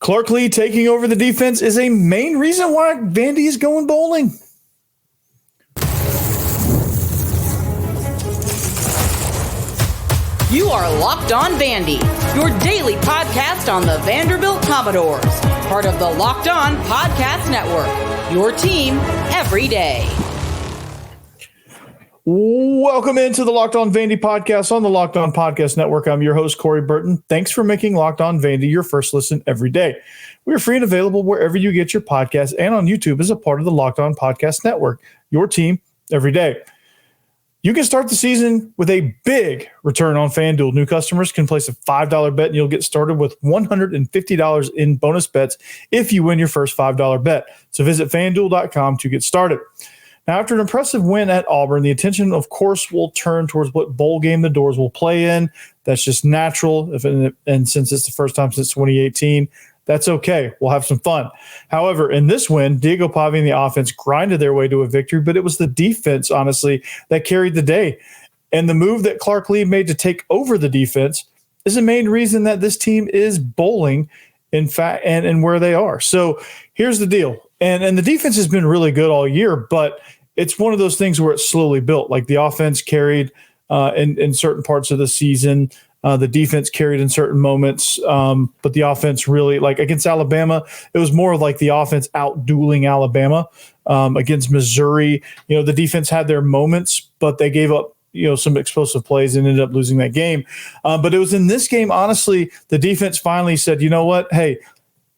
Clark Lea taking over the defense is a main reason why Vandy is going bowling. You are Locked On Vandy, your daily podcast on the Vanderbilt Commodores, part of the Locked On Podcast Network, your team every day. Welcome into the Locked On Vandy podcast on the Locked On Podcast Network. I'm your host, Corey Burton. Thanks for making Locked On Vandy your first listen every day. We are free and available wherever you get your podcasts and on YouTube as a part of the Locked On Podcast Network, your team every day. You can start the season with a big return on FanDuel. New customers can place a $5 bet and you'll get started with $150 in bonus bets if you win your first $5 bet. So visit FanDuel.com to get started. Now, after an impressive win at Auburn, the attention, of course, will turn towards what bowl game the Doors will play in. That's just natural. And since it's the first time since 2018, that's okay. We'll have some fun. However, in this win, Diego Pavia and the offense grinded their way to a victory, but it was the defense, honestly, that carried the day. And the move that Clark Lea made to take over the defense is the main reason that this team is bowling, in fact, and where they are. So here's the deal. And the defense has been really good all year, but it's one of those things where it's slowly built. Like the offense carried in certain parts of the season. The defense carried in certain moments, but the offense really, like against Alabama, it was more of like the offense out-dueling Alabama. Against Missouri, the defense had their moments, but they gave up, some explosive plays and ended up losing that game. But it was in this game, honestly, the defense finally said, you know what? Hey,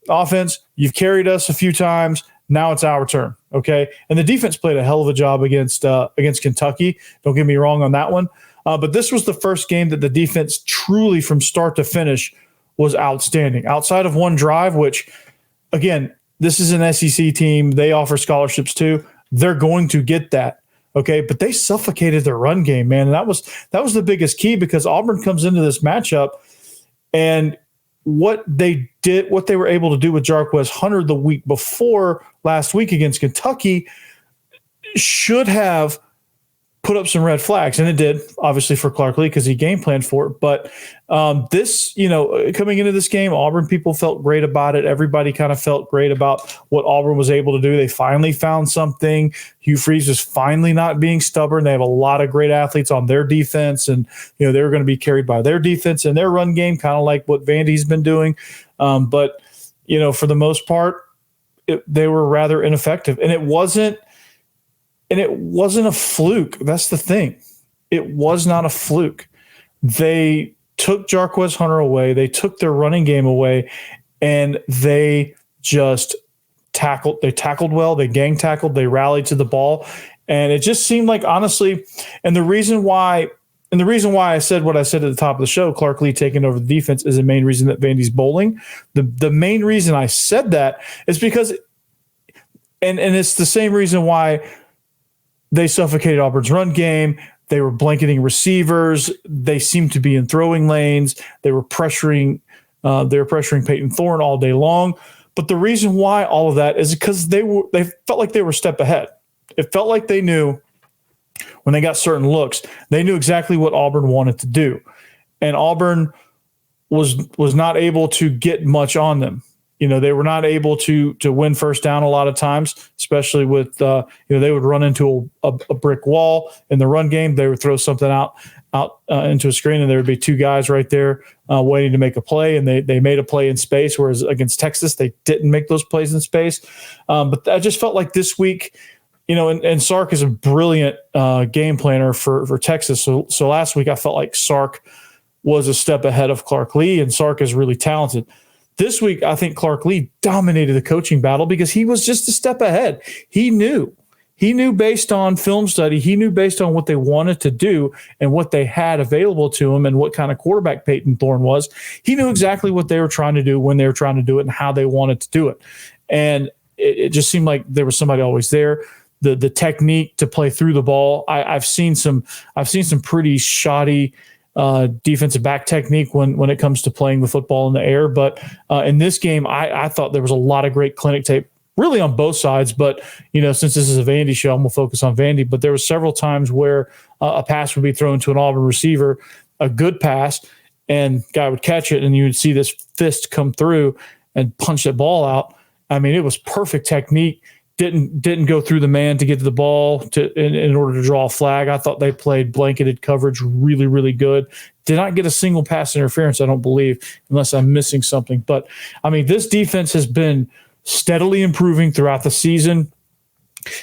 offense, you've carried us a few times. Now it's our turn, okay? And the defense played a hell of a job against Kentucky. Don't get me wrong on that one. But this was the first game that the defense truly from start to finish was outstanding. Outside of one drive, which, again, this is an SEC team. They offer scholarships too. They're going to get that, okay? But they suffocated their run game, man. And that was the biggest key because Auburn comes into this matchup and what they were able to do with Jarquez Hunter the week before last week against Kentucky should have put up some red flags, and it did, obviously, for Clark Lea because he game planned for it. But this, coming into this game, Auburn people felt great about it. Everybody kind of felt great about what Auburn was able to do. They finally found something. Hugh Freeze was finally not being stubborn. They have a lot of great athletes on their defense, and they were going to be carried by their defense and their run game, kind of like what Vandy's been doing. But for the most part, they were rather ineffective, and it wasn't a fluke. That's the thing. It was not a fluke. They took Jarquez Hunter away. They took their running game away, and they just tackled. They tackled well. They gang tackled. They rallied to the ball. And it just seemed like, honestly, and the reason why I said what I said at the top of the show, Clark Lea taking over the defense is the main reason that Vandy's bowling. The main reason I said that is because, and it's the same reason why they suffocated Auburn's run game. They were blanketing receivers. They seemed to be in throwing lanes. They were pressuring Peyton Thorne all day long. But the reason why all of that is because they felt like they were a step ahead. It felt like they knew when they got certain looks, they knew exactly what Auburn wanted to do. And Auburn was not able to get much on them. They were not able to win first down a lot of times, especially with, they would run into a brick wall in the run game. They would throw something out into a screen, and there would be two guys right there waiting to make a play, and they made a play in space, whereas against Texas, they didn't make those plays in space. But I just felt like this week, and Sark is a brilliant game planner for Texas. So last week, I felt like Sark was a step ahead of Clark Lea, and Sark is really talented. This week, I think Clark Lea dominated the coaching battle because he was just a step ahead. He knew based on film study, he knew based on what they wanted to do and what they had available to him and what kind of quarterback Peyton Thorne was. He knew exactly what they were trying to do, when they were trying to do it, and how they wanted to do it. And it just seemed like there was somebody always there. The technique to play through the ball. I've seen some pretty shoddy defensive back technique when it comes to playing the football in the air. But in this game, I thought there was a lot of great clinic tape, really on both sides. But, since this is a Vandy show, I'm going to focus on Vandy. But there were several times where a pass would be thrown to an Auburn receiver, a good pass, and guy would catch it, and you would see this fist come through. and punch that ball out. I mean, it was perfect technique. Didn't go through the man to get to the ball in order to draw a flag. I thought they played blanketed coverage really, really good. Did not get a single pass interference, I don't believe, unless I'm missing something. But, I mean, this defense has been steadily improving throughout the season.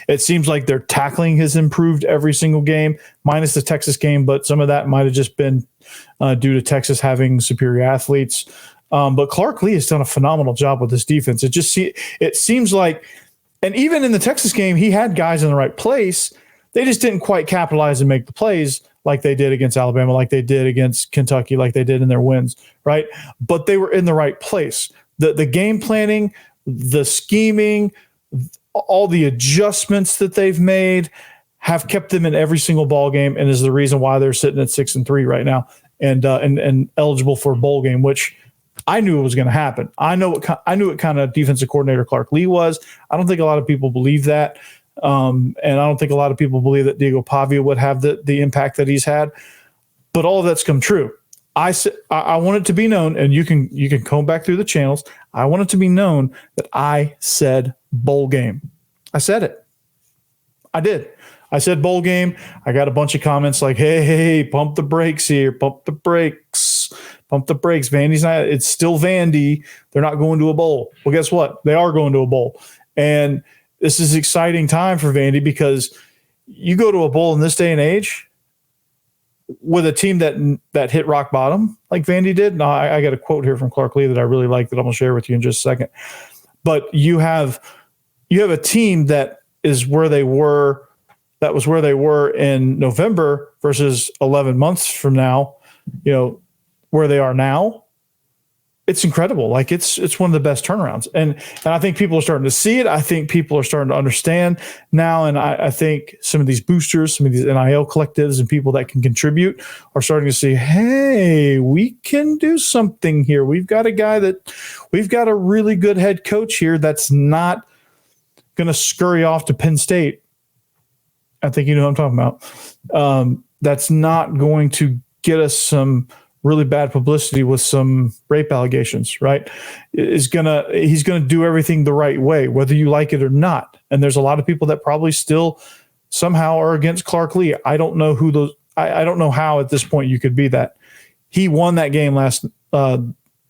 It seems like their tackling has improved every single game, minus the Texas game, but some of that might have just been due to Texas having superior athletes. But Clark Lea has done a phenomenal job with this defense. It seems like, and even in the Texas game, he had guys in the right place. They just didn't quite capitalize and make the plays like they did against Alabama, like they did against Kentucky, like they did in their wins, right? But they were in the right place. The game planning, the scheming, all the adjustments that they've made have kept them in every single ball game, and is the reason why they're sitting at 6-3 right now and eligible for a bowl game, which I knew it was going to happen. I knew what kind of defensive coordinator Clark Lea was. I don't think a lot of people believe that, and I don't think a lot of people believe that Diego Pavia would have the impact that he's had. But all of that's come true. I want it to be known, and you can comb back through the channels. I want it to be known that I said bowl game. I said it. I did. I said bowl game. I got a bunch of comments like, hey, pump the brakes here. Pump the brakes. Pump the brakes. Vandy's not, it's still Vandy. They're not going to a bowl. Well, guess what? They are going to a bowl. And this is an exciting time for Vandy because you go to a bowl in this day and age with a team that hit rock bottom like Vandy did. Now, I got a quote here from Clark Lea that I really like that I'm going to share with you in just a second. But you have a team that is where they were. That was where they were in November versus 11 months from now, where they are now. It's incredible. Like it's one of the best turnarounds. And I think people are starting to see it. I think people are starting to understand now. And I think some of these boosters, some of these NIL collectives and people that can contribute are starting to see, hey, we can do something here. We've got a really good head coach here that's not going to scurry off to Penn State. I think you know what I'm talking about. That's not going to get us some really bad publicity with some rape allegations, right? He's gonna do everything the right way, whether you like it or not. And there's a lot of people that probably still somehow are against Clark Lea. I don't know who those. I don't know how at this point you could be that. He won that game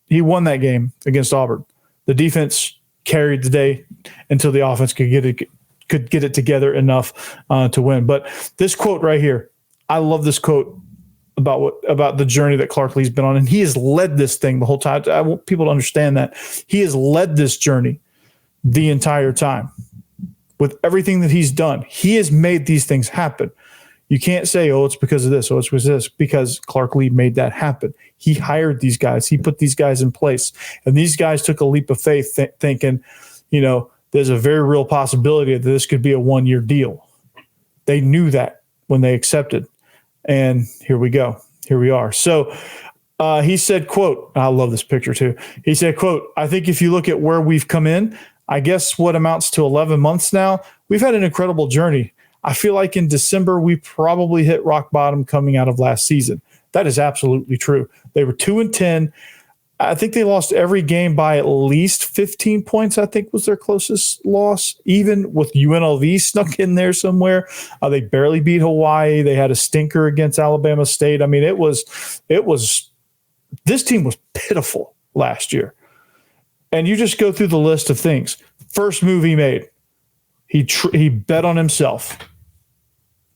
He won that game against Auburn. The defense carried the day until the offense could get it together enough to win. But this quote right here, I love this quote about the journey that Clark Lea's been on, and he has led this thing the whole time. I want people to understand that he has led this journey the entire time with everything that he's done. He has made these things happen. You can't say, oh, it's because of this, oh, it's because of this, because Clark Lea made that happen. He hired these guys. He put these guys in place, and these guys took a leap of faith thinking, there's a very real possibility that this could be a one-year deal. They knew that when they accepted. And here we go. Here we are. So he said, quote, I love this picture too. He said, quote, I think if you look at where we've come in, I guess what amounts to 11 months now, we've had an incredible journey. I feel like in December, we probably hit rock bottom coming out of last season. That is absolutely true. They were 2-10. I think they lost every game by at least 15 points, I think was their closest loss, even with UNLV snuck in there somewhere. They barely beat Hawaii. They had a stinker against Alabama State. I mean, this team was pitiful last year. And you just go through the list of things. First move he made, he bet on himself,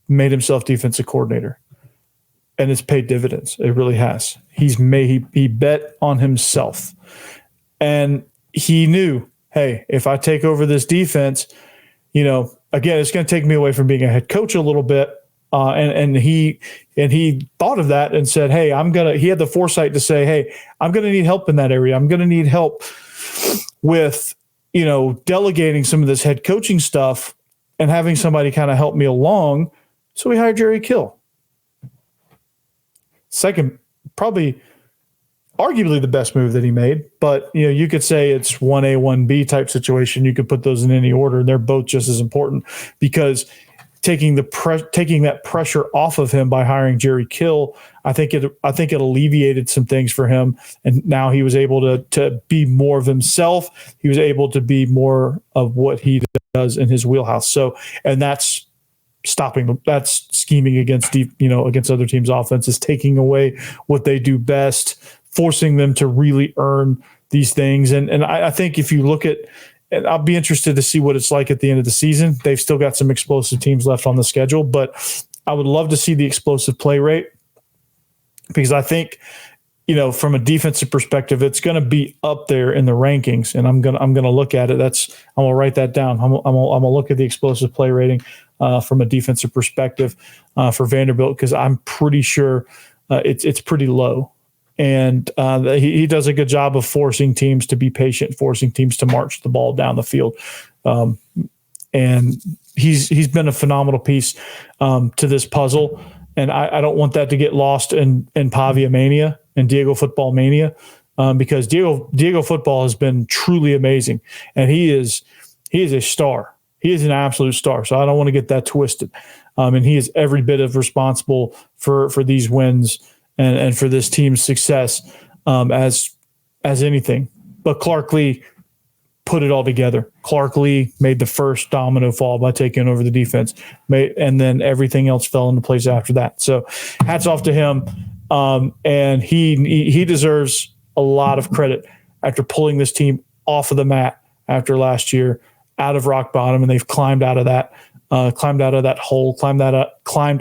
made himself defensive coordinator. And it's paid dividends. It really has. He bet on himself. And he knew, hey, if I take over this defense, again, it's going to take me away from being a head coach a little bit. And he thought of that and said, hey, he had the foresight to say, hey, I'm going to need help in that area. I'm going to need help with, delegating some of this head coaching stuff and having somebody kind of help me along. So we hired Jerry Kill. Second, probably arguably the best move that he made, but you could say it's 1A, 1B type situation. You could put those in any order, and they're both just as important because taking that pressure off of him by hiring Jerry Kill, I think it alleviated some things for him, and now he was able to be more of himself. He was able to be more of what he does in his wheelhouse. So, and that's scheming against against other teams' offenses, taking away what they do best, forcing them to really earn these things. And I think if you look at, and I'll be interested to see what it's like at the end of the season. They've still got some explosive teams left on the schedule, but I would love to see the explosive play rate, because I think, from a defensive perspective, it's going to be up there in the rankings, and I'm gonna look at it. I'm gonna write that down. I'm gonna look at the explosive play rating from a defensive perspective for Vanderbilt, because I'm pretty sure it's pretty low. And he does a good job of forcing teams to be patient, forcing teams to march the ball down the field. And he's been a phenomenal piece to this puzzle. And I don't want that to get lost in Pavia mania and Diego football mania, because Diego football has been truly amazing. And he is a star. He is an absolute star. So I don't want to get that twisted. And he is every bit of responsible for these wins and for this team's success as anything. But Clark Lea put it all together. Clark Lea made the first domino fall by taking over the defense, and then everything else fell into place after that. So hats off to him. And he deserves a lot of credit after pulling this team off of the mat after last year, out of rock bottom, and they've climbed out of that hole, climbed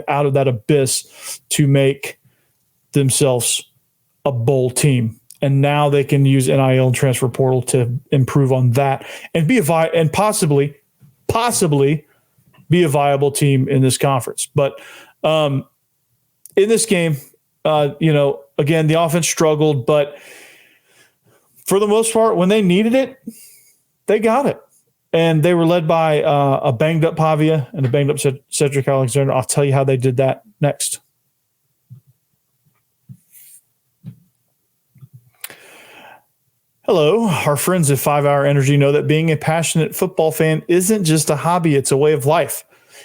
out of that abyss to make themselves a bowl team. And now they can use NIL and transfer portal to improve on that and be possibly be a viable team in this conference. But in this game, again, the offense struggled, but for the most part, when they needed it, they got it. And they were led by a banged up Pavia and a banged up Cedric Alexander. I'll tell you how they did that next. Hello, our friends at 5 Hour Energy know that being a passionate football fan isn't just a hobby, it's a way of life.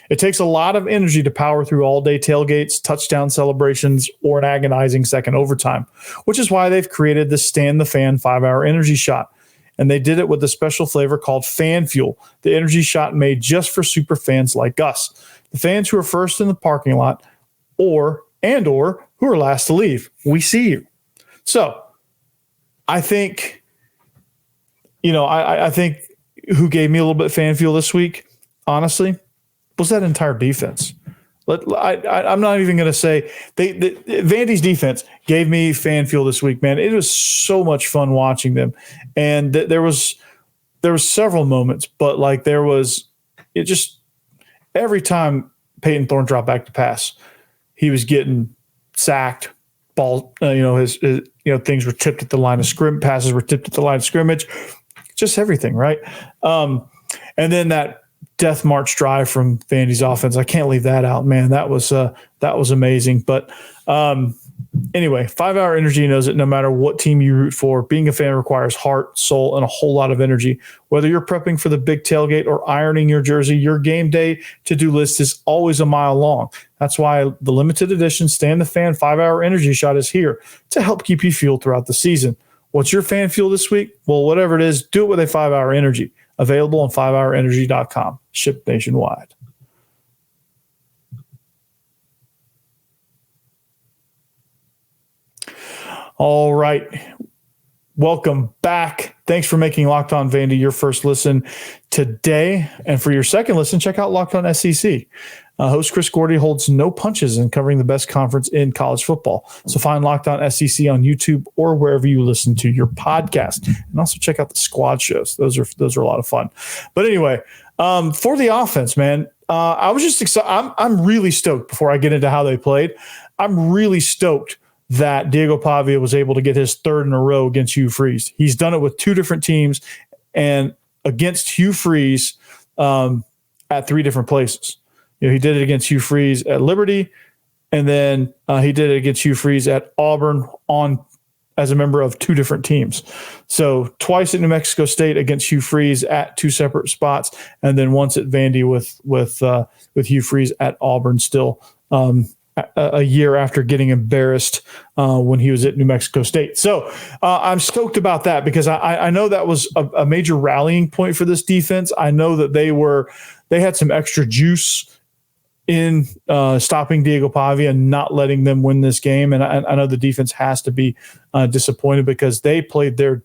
It takes a lot of energy to power through all-day tailgates, touchdown celebrations, or an agonizing second overtime, which is why they've created the Stand the Fan 5 Hour Energy Shot. And they did it with a special flavor called Fan Fuel, the energy shot made just for super fans like us, the fans who are first in the parking lot or who are last to leave. We see you. So I think, I think who gave me a little bit of fan fuel this week, honestly, was that entire defense. I'm not even going to say Vandy's defense gave me fan fuel this week, man. It was so much fun watching them. And there was several moments, but every time Peyton Thorne dropped back to pass, he was getting sacked. Ball, his things were tipped at the line of scrimmage. Passes were tipped at the line of scrimmage. Just everything, right? And then that death march drive from Vandy's offense, I can't leave that out, man. That was amazing. But anyway, 5 Hour Energy knows that no matter what team you root for, being a fan requires heart, soul, and a whole lot of energy. Whether you're prepping for the big tailgate or ironing your jersey, your game day to-do list is always a mile long. That's why the limited edition Stand the Fan 5 Hour Energy Shot is here to help keep you fueled throughout the season. What's your fan fuel this week? Well, whatever it is, do it with a 5 Hour Energy. Available on 5hourenergy.com. Shipped nationwide. All right. Welcome back. Thanks for making Locked On Vandy your first listen today. And for your second listen, check out Locked On SEC. Host Chris Gordy holds no punches in covering the best conference in college football. So find Locked On SEC on YouTube or wherever you listen to your podcast. And also check out the squad shows. Those are a lot of fun. But anyway, for the offense, man, I was just excited. I'm really stoked before I get into how they played. I'm really stoked that Diego Pavia was able to get his third in a row against Hugh Freeze. He's done it with two different teams and against Hugh Freeze at three different places. He did it against Hugh Freeze at Liberty, and then he did it against Hugh Freeze at Auburn on as a member of two different teams. So twice at New Mexico State against Hugh Freeze at two separate spots, and then once at Vandy with Hugh Freeze at Auburn still a year after getting embarrassed when he was at New Mexico State. So I'm stoked about that because I know that was a major rallying point for this defense. I know that they had some extra juice in stopping Diego Pavia and not letting them win this game. And I know the defense has to be disappointed because they played their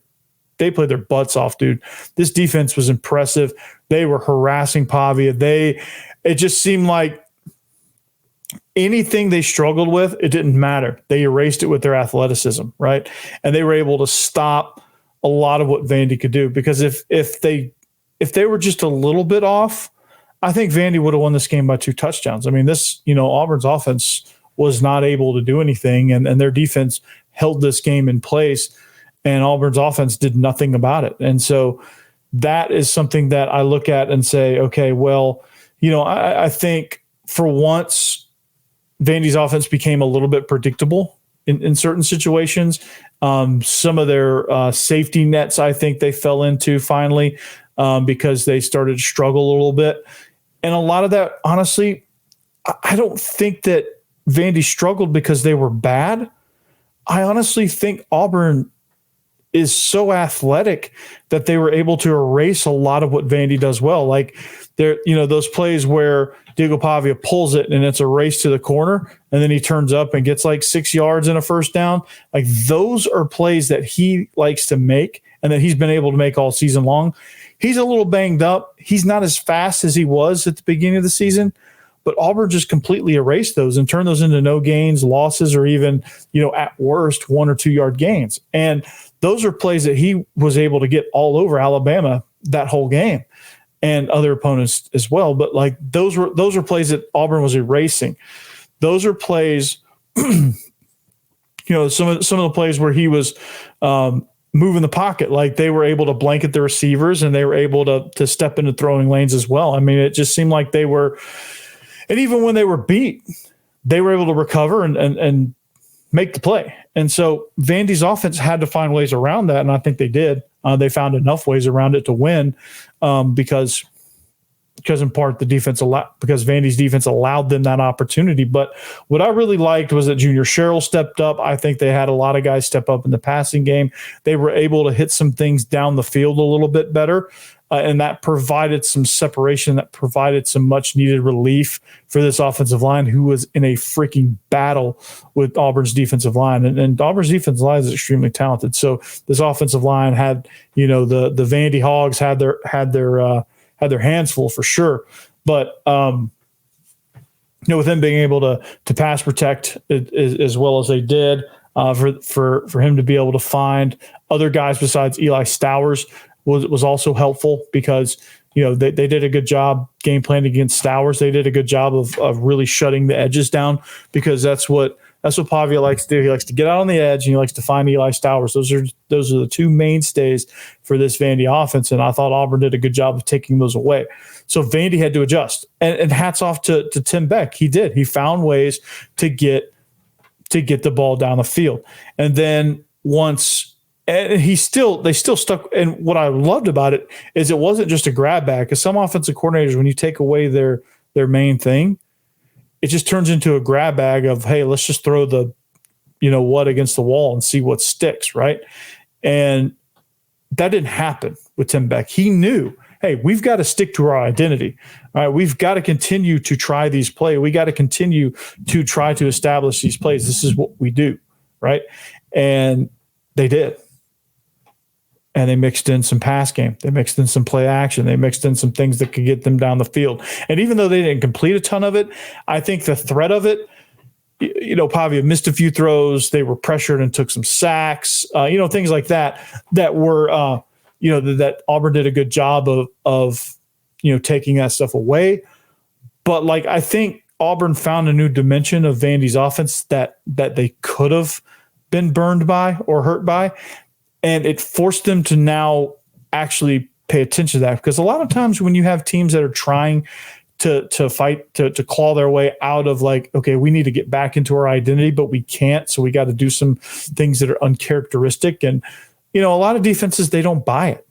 butts off, dude. This defense was impressive. They were harassing Pavia. It just seemed like anything they struggled with, it didn't matter. They erased it with their athleticism, right? And they were able to stop a lot of what Vandy could do because if they were just a little bit off, I think Vandy would have won this game by 2 touchdowns. I mean, Auburn's offense was not able to do anything, and their defense held this game in place, and Auburn's offense did nothing about it. And so that is something that I look at and say, okay, well, I think for once Vandy's offense became a little bit predictable in certain situations. Some of their safety nets, I think they fell into finally because they started to struggle a little bit. And a lot of that, honestly, I don't think that Vandy struggled because they were bad. I honestly think Auburn is so athletic that they were able to erase a lot of what Vandy does well. Like those plays where Diego Pavia pulls it and it's a race to the corner and then he turns up and gets like 6 yards and a first down. Like those are plays that he likes to make and that he's been able to make all season long. He's a little banged up. He's not as fast as he was at the beginning of the season, but Auburn just completely erased those and turned those into no gains, losses, or even, at worst, 1 or 2 yard gains. And those are plays that he was able to get all over Alabama that whole game and other opponents as well. But like those were plays that Auburn was erasing. Those are plays, some of the plays where he was move in the pocket, like they were able to blanket the receivers and they were able to step into throwing lanes as well. I mean, it just seemed like they were, and even when they were beat, they were able to recover and make the play. And so Vandy's offense had to find ways around that, and I think they did. They found enough ways around it to win because in part because Vandy's defense allowed them that opportunity. But what I really liked was that Junior Sherrill stepped up. I think they had a lot of guys step up in the passing game. They were able to hit some things down the field a little bit better, and that provided some separation, that provided some much-needed relief for this offensive line who was in a freaking battle with Auburn's defensive line. And Auburn's defensive line is extremely talented. So this offensive line had, the Vandy Hogs had their hands full for sure. But, with them being able to pass protect as well as they did, for him to be able to find other guys besides Eli Stowers was also helpful because, they did a good job game planning against Stowers. They did a good job of really shutting the edges down because that's what Pavia likes to do. He likes to get out on the edge and he likes to find Eli Stowers. Those are the two mainstays for this Vandy offense, and I thought Auburn did a good job of taking those away. So Vandy had to adjust, and hats off to Tim Beck. He did. He found ways to get the ball down the field, and then and they still stuck. And what I loved about it is it wasn't just a grab bag, because some offensive coordinators, when you take away their main thing, it just turns into a grab bag of, hey, let's just throw the, what against the wall and see what sticks, right? And that didn't happen with Tim Beck. He knew, hey, we've got to stick to our identity. All right, we've got to continue to try these plays. We got to continue to try to establish these plays. This is what we do, right? And they did. And they mixed in some pass game. They mixed in some play action. They mixed in some things that could get them down the field. And even though they didn't complete a ton of it, I think the threat of it, Pavia missed a few throws. They were pressured and took some sacks, things like that were, that Auburn did a good job of taking that stuff away. But I think Auburn found a new dimension of Vandy's offense that they could have been burned by or hurt by. And it forced them to now actually pay attention to that, because a lot of times when you have teams that are trying to fight, to claw their way out of like, okay, we need to get back into our identity, but we can't. So we got to do some things that are uncharacteristic. And, a lot of defenses, they don't buy it.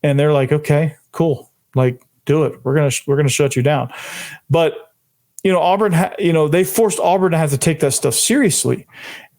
And they're like, okay, cool. Like, do it. We're going to shut you down. But, Auburn, they forced Auburn to have to take that stuff seriously.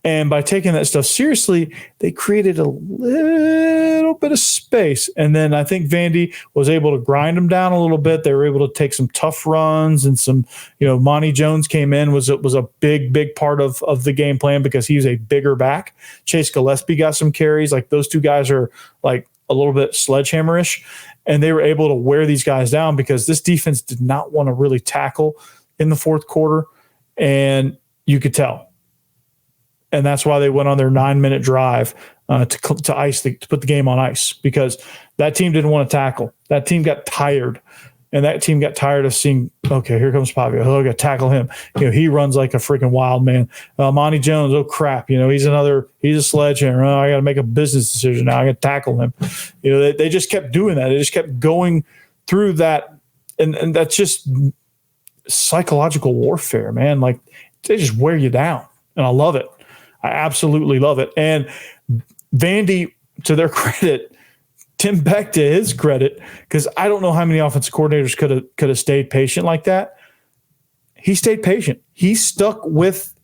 And by taking that stuff seriously, they created a little bit of space. And then I think Vandy was able to grind them down a little bit. They were able to take some tough runs and some, Monty Jones came in, was a big part of the game plan because he was a bigger back. Chase Gillespie got some carries. Like those two guys are like a little bit sledgehammer-ish. And they were able to wear these guys down because this defense did not want to really tackle in the fourth quarter. And you could tell. And that's why they went on their 9-minute drive to put the game on ice, because that team didn't want to tackle. That team got tired, and that team got tired of seeing, okay, here comes Pavia. Oh, I got to tackle him. He runs like a freaking wild man. Monty Jones, oh crap, he's a sledgehammer. Oh, I got to make a business decision now. I got to tackle him. They just kept doing that. They just kept going through that, and that's just psychological warfare, man. Like they just wear you down, and I love it. I absolutely love it. And Vandy, to their credit, Tim Beck, to his credit, because I don't know how many offensive coordinators could have stayed patient like that. He stayed patient. He stuck with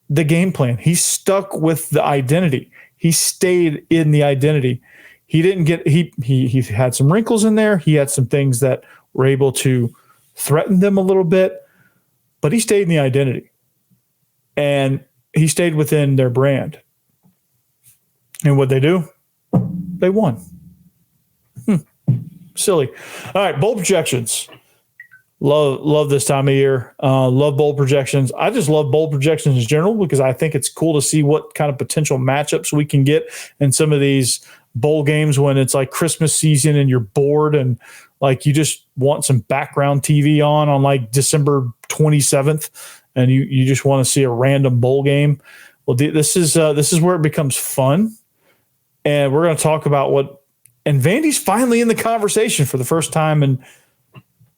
the game plan. He stuck with the identity. He stayed in the identity. He didn't get he had some wrinkles in there. He had some things that were able to threaten them a little bit, but he stayed in the identity. And he stayed within their brand. And what they do? They won. Silly. All right, bowl projections. Love this time of year. Love bowl projections. I just love bowl projections in general because I think it's cool to see what kind of potential matchups we can get in some of these bowl games when it's like Christmas season and you're bored and like you just want some background TV on like December 27th. And you just want to see a random bowl game. Well, this is where it becomes fun, and we're going to talk about what. And Vandy's finally in the conversation for the first time in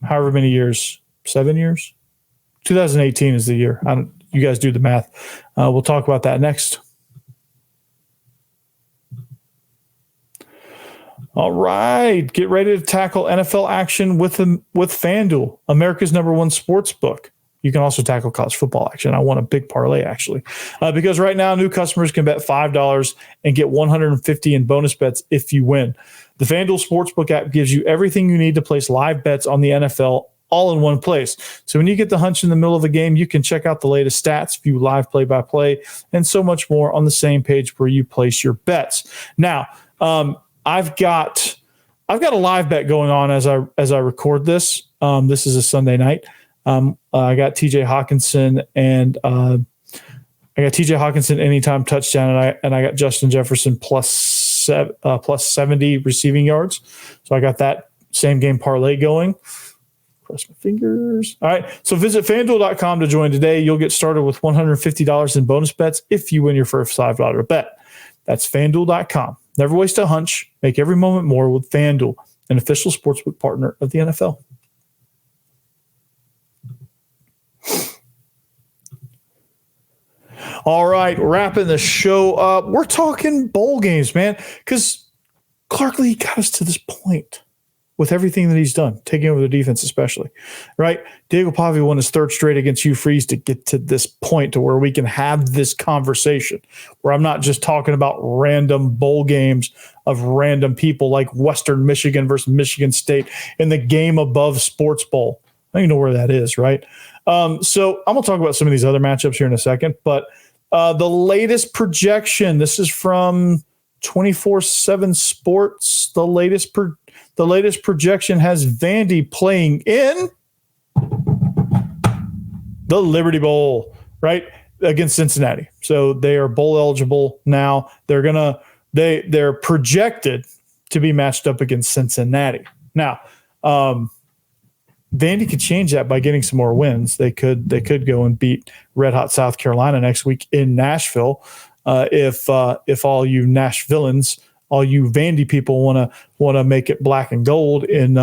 however many years, 7 years. 2018 is the year. You guys do the math. We'll talk about that next. All right, get ready to tackle NFL action with FanDuel, America's #1 sports book. You can also tackle college football action. I won a big parlay, actually, because right now new customers can bet $5 and get $150 in bonus bets if you win. The FanDuel Sportsbook app gives you everything you need to place live bets on the NFL all in one place. So when you get the hunch in the middle of a game, you can check out the latest stats, view live play-by-play, and so much more on the same page where you place your bets. Now, I've got a live bet going on as I record this. This is a Sunday night. I got TJ Hawkinson and anytime touchdown, and I got Justin Jefferson plus 70 receiving yards. So I got that same game parlay going. Cross my fingers. All right. So visit FanDuel.com to join today. You'll get started with $150 in bonus bets if you win your first $5 bet. That's FanDuel.com. Never waste a hunch. Make every moment more with FanDuel, an official sportsbook partner of the NFL. All right, wrapping the show up. We're talking bowl games, man, because Clark Lea got us to this point with everything that he's done, taking over the defense especially, right? Diego Pavia won his third straight against Hugh Freeze to get to this point to where we can have this conversation where I'm not just talking about random bowl games of random people like Western Michigan versus Michigan State in the game above Sports Bowl. I don't even know where that is, right? So I'm going to talk about some of these other matchups here in a second, but the latest projection, this is from 24/7 Sports. The latest projection has Vandy playing in the Liberty Bowl, right, against Cincinnati. So they are bowl eligible now. They're projected to be matched up against Cincinnati. Now, Vandy could change that by getting some more wins. They could go and beat Red Hot South Carolina next week in Nashville. If all you Nashvilleans, all you Vandy people want to make it black and gold in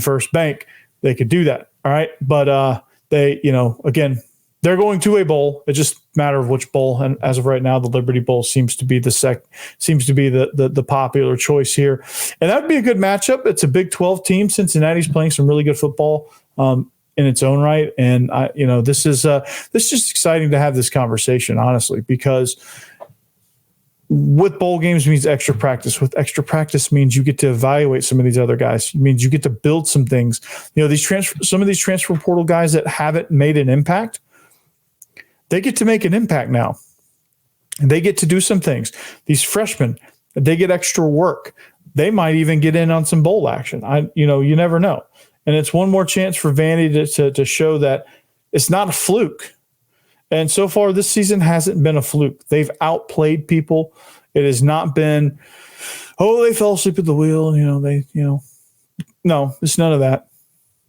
First Bank. they could do that. All right. But they, again, they're going to a bowl. It's just a matter of which bowl. And as of right now, the Liberty Bowl seems to be the popular choice here. And that would be a good matchup. It's a Big 12 team. Cincinnati's playing some really good football in its own right. And this is just exciting to have this conversation, honestly, because with bowl games means extra practice. With extra practice means you get to evaluate some of these other guys. It means you get to build some things. Some of these transfer portal guys that haven't made an impact, they get to make an impact now. And they get to do some things. These freshmen, they get extra work. They might even get in on some bowl action. You never know. And it's one more chance for Vandy to show that it's not a fluke. And so far this season hasn't been a fluke. They've outplayed people. It has not been, they fell asleep at the wheel. No, it's none of that.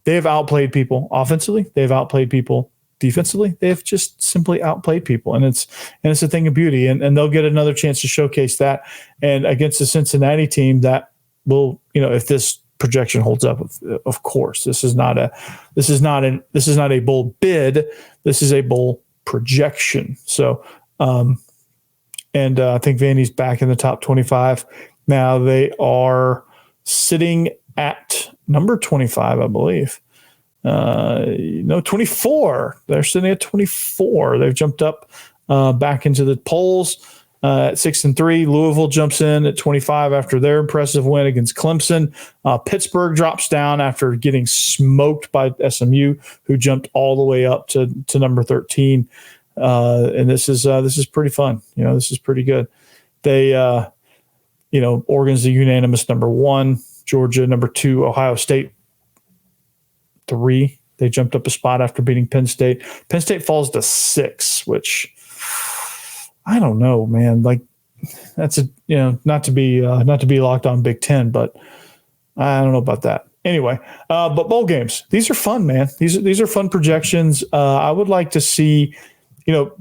They have outplayed people offensively. They've outplayed people defensively. They've just simply outplayed people. And it's a thing of beauty. And they'll get another chance to showcase that. And against the Cincinnati team that will, if this projection holds up, of course, this is not a bowl bid. This is a bowl projection. So, I think Vandy's back in the top 25. Now they are sitting at number 25, I believe. 24. They're sitting at 24. They've jumped up back into the polls at 6-3. Louisville jumps in at 25 after their impressive win against Clemson. Pittsburgh drops down after getting smoked by SMU, who jumped all the way up to number 13. And this is pretty fun. This is pretty good. They, Oregon's the unanimous number 1, Georgia number 2, Ohio State 3. They jumped up a spot after beating Penn State. Penn State falls to 6, which I don't know, man. Like that's not to be locked on Big Ten, but I don't know about that. Anyway, but bowl games, these are fun, man. These are fun projections. I would like to see,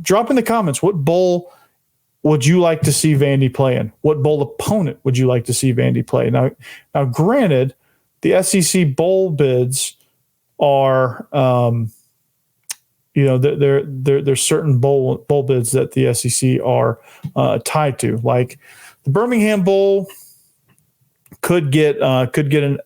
drop in the comments, what bowl would you like to see Vandy play in? What bowl opponent would you like to see Vandy play? Now granted, the SEC bowl bids are, there's certain bowl bids that the SEC are tied to. Like the Birmingham Bowl could get an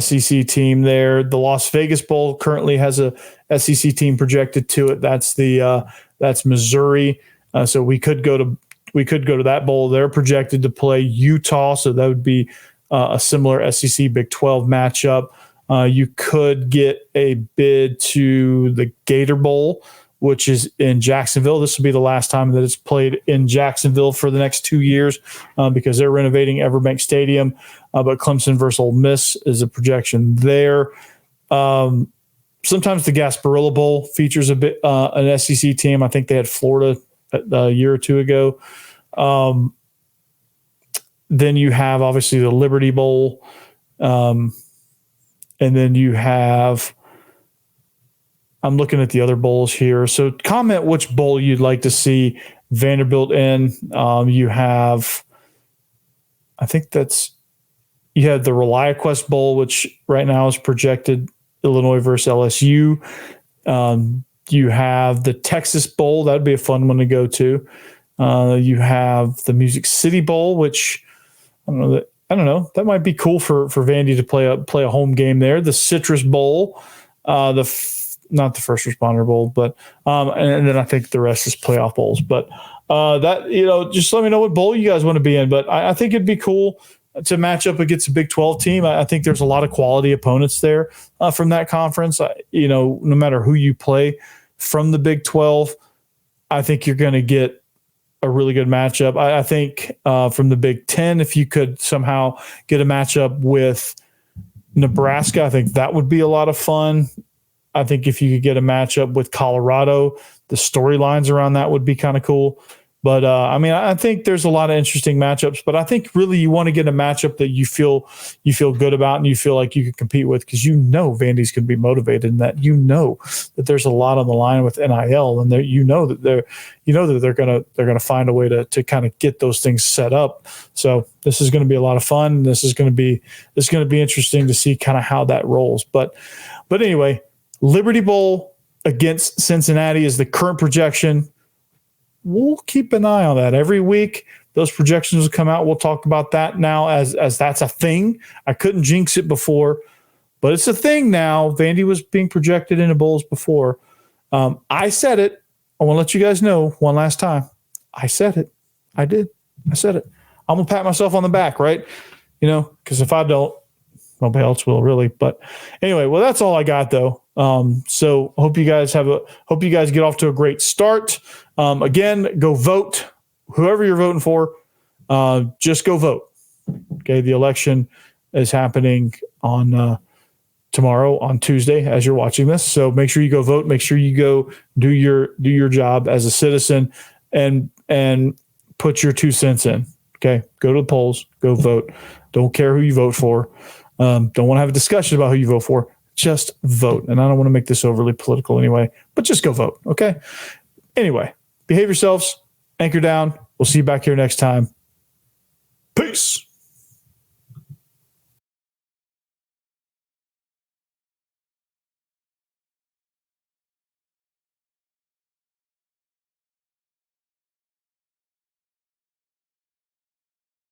SEC team there. The Las Vegas Bowl currently has a SEC team projected to it. That's Missouri. So we could go to that bowl. They're projected to play Utah, so that would be a similar SEC Big 12 matchup. You could get a bid to the Gator Bowl, which is in Jacksonville. This will be the last time that it's played in Jacksonville for the next 2 years because they're renovating Everbank Stadium. But Clemson versus Ole Miss is a projection there. Sometimes the Gasparilla Bowl features a bit an SEC team. I think they had Florida a year or two ago. Then you have obviously the Liberty Bowl. And then you have, I'm looking at the other bowls here. So comment which bowl you'd like to see Vanderbilt in. You have, I think you have the ReliaQuest Bowl, which right now is projected Illinois versus LSU. You have the Texas Bowl. That'd be a fun one to go to. You have the Music City Bowl, which I don't know. That might be cool for Vandy to play a home game there. The Citrus Bowl, not the First Responder Bowl, but and then I think the rest is playoff bowls. But just let me know what bowl you guys want to be in. But I think it'd be cool to match up against a Big 12 team. I think there's a lot of quality opponents there from that conference. No matter who you play from the Big 12, I think you're going to get a really good matchup. I think from the Big 10, if you could somehow get a matchup with Nebraska, I think that would be a lot of fun. I think if you could get a matchup with Colorado, the storylines around that would be kind of cool. But I mean, I think there's a lot of interesting matchups, but I think really you want to get a matchup that you feel good about and you feel like you can compete with, because Vandy's going to be motivated, and that that there's a lot on the line with NIL, and that they're going to find a way to kind of get those things set up. So this is going to be a lot of fun. This is going to be interesting to see kind of how that rolls. But anyway, Liberty Bowl against Cincinnati is the current projection. We'll keep an eye on that every week. Those projections will come out. We'll talk about that now as that's a thing. I couldn't jinx it before, but it's a thing now. Vandy was being projected into bowls before. I said it. I want to let you guys know one last time. I said it. I did. I said it. I'm going to pat myself on the back, right? Because if I don't, nobody else will really. But anyway, well, that's all I got though. So hope you guys get off to a great start. Again, go vote. Whoever you're voting for, just go vote. Okay. The election is happening on tomorrow, on Tuesday, as you're watching this. So make sure you go vote. Make sure you go do your job as a citizen and put your 2 cents in. Okay. Go to the polls, go vote. Don't care who you vote for. Don't want to have a discussion about who you vote for. Just vote. And I don't want to make this overly political anyway, but just go vote. Okay. Anyway, behave yourselves. Anchor down. We'll see you back here next time. Peace.